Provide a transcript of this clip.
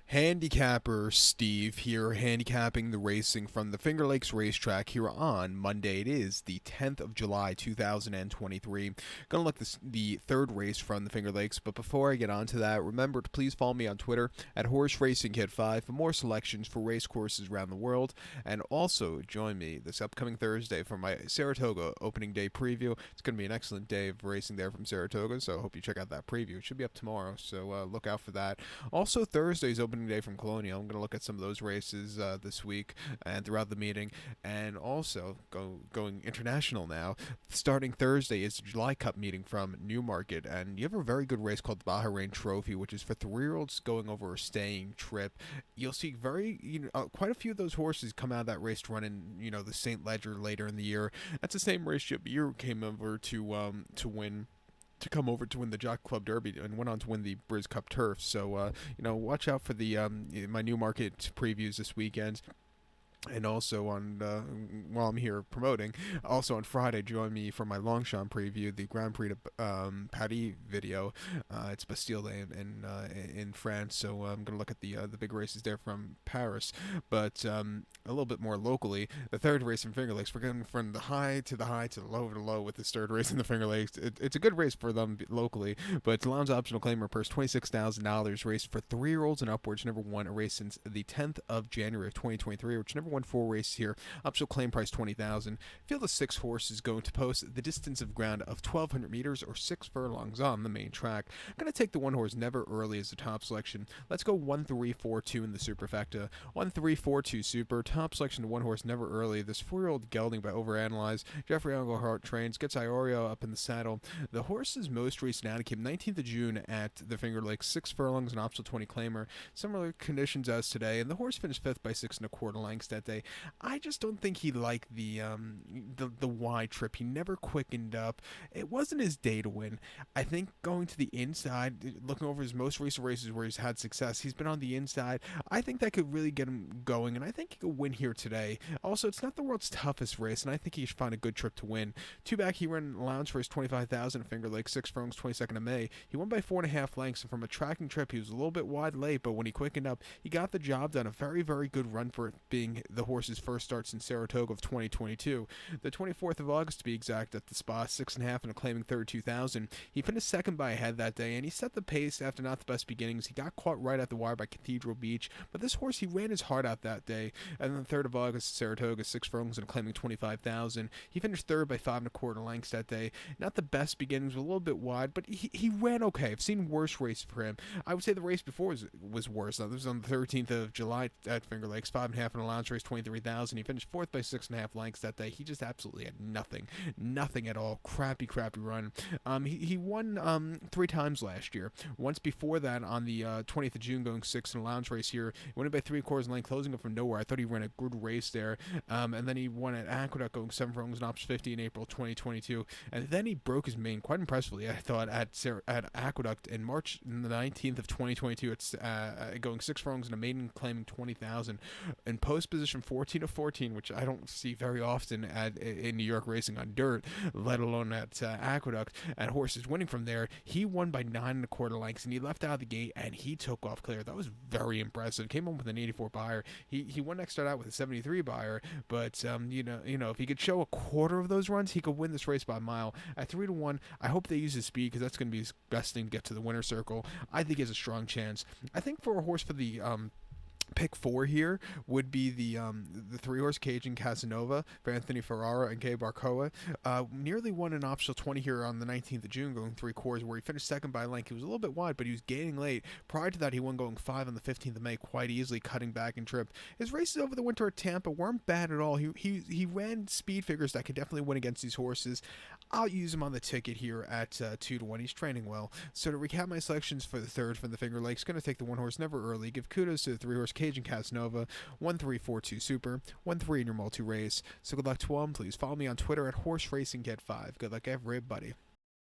Handicapper Steve here, handicapping the racing from the Finger Lakes Racetrack here on Monday. It is the 10th of July, 2023. Gonna look at the third race from the Finger Lakes, but before I get on to that, remember to please follow me on Twitter at Horse Racing Kid 5 for more selections for race courses around the world, and also join me this upcoming Thursday for my Saratoga opening day preview. It's gonna be an excellent day of racing there from Saratoga, so I hope you check out that preview. It should be up tomorrow, so look out for that. Also, Thursday's opening day from Colonial. I'm going to look at some of those races this week and throughout the meeting. And also, going international now. Starting Thursday is the July Cup meeting from Newmarket. And you have a very good race called the Bahrain Trophy, which is for 3-year-olds going over a staying trip. You'll see quite a few of those horses come out of that race to run in, the St. Ledger later in the year. That's the same race Chip Beer came over to come over to win the Jockey Club Derby and went on to win the Briz Cup Turf. So, watch out for the my Newmarket previews this weekend. And also while I'm here promoting, also on Friday, join me for my Longchamp preview, the Grand Prix de Paris video. It's Bastille Day in France, so I'm gonna look at the big races there from Paris. But a little bit more locally, the third race in Finger Lakes, we're going from the high to the high to the low to the low with this third race in the Finger Lakes. It's a good race for them locally, but it's Lounge Optional Claimer Purse, $26,000 race for 3-year-olds and upwards. Never won a race since the 10th of January of 2023, which never won 4 races here. Optional claim price $20,000. Field of 6 horses going to post the distance of ground of 1,200 meters or 6 furlongs on the main track. I'm going to take the one horse Never Early as the top selection. Let's go 1-3-4-2 in the superfecta. 1-3-4-2 super. Top selection to one horse Never Early. This 4-year-old gelding by Overanalyze. Jeffrey Englehart trains. Gets Iorio up in the saddle. The horse's most recent outing came 19th of June at the Finger Lakes. 6 furlongs and optional 20 claimer. Similar conditions as today. And the horse finished 5th by 6 1/4 lengths that day. I just don't think he liked the Y trip. He never quickened up. It wasn't his day to win. I think going to the inside, looking over his most recent races where he's had success, he's been on the inside. I think that could really get him going, and I think he could win here today. Also, it's not the world's toughest race, and I think he should find a good trip to win. Two back, he ran Lounge for his 25,000 at Finger Lakes, 6 furlongs, 22nd of May. He won by 4.5 lengths, and from a tracking trip, he was a little bit wide late, but when he quickened up, he got the job done. A very, very good run for it being the horse's first starts in Saratoga of 2022. The 24th of August, to be exact, at the Spa, 6.5 and a claiming third 2,000. He finished second by a head that day, and he set the pace after not the best beginnings. He got caught right at the wire by Cathedral Beach, but this horse, he ran his heart out that day. And then the 3rd of August, Saratoga, 6 furlongs and a claiming 25,000. He finished third by 5 1/4 lengths that day. Not the best beginnings, a little bit wide, but he ran okay. I've seen worse races for him. I would say the race before was worse. This was on the 13th of July at Finger Lakes, 5.5 in a Lounge race, 23,000. He finished 4th by 6.5 lengths that day. He just absolutely had nothing at all. Crappy run. He won 3 times last year. Once before that on the 20th of June, going 6th in a Lounge race here. He won it by 3/4 length, closing up from nowhere. I thought he ran a good race there. And then he won at Aqueduct, going 7 furlongs and option 50 in April 2022. And then he broke his mane quite impressively, I thought, at Aqueduct in March the 19th of 2022. It's going 6 furlongs and a maiden claiming 20,000. In post position 14 of 14, which I don't see very often in New York racing on dirt, let alone at Aqueduct, and horses winning from there. He won by 9 1/4 lengths, and he left out of the gate, and he took off clear. That was very impressive. Came home with an 84 buyer. He won next start out with a 73 buyer, but if he could show a quarter of those runs, he could win this race by a mile. At 3-1, I hope they use his speed, because that's going to be his best thing to get to the winner's circle. I think he has a strong chance. I think for a horse for the pick 4 here would be the 3-horse Cajun Casanova for Anthony Ferrara and Kay Barcoa. Nearly won an optional 20 here on the 19th of June, going 3/4, where he finished second by a length. He was a little bit wide, but he was gaining late. Prior to that, he won going 5 on the 15th of May, quite easily, cutting back and trip. His races over the winter at Tampa weren't bad at all. He ran speed figures that could definitely win against these horses. I'll use him on the ticket here at 2-1. He's training well. So to recap my selections for the third from the Finger Lakes, going to take the one horse Never Early. Give kudos to the 3-horse Cajun Casanova. 1-3-4-2 super. 1-3 in your multi-race. So good luck to him. Please follow me on Twitter at Horse Racing Kid 5. Good luck, everybody.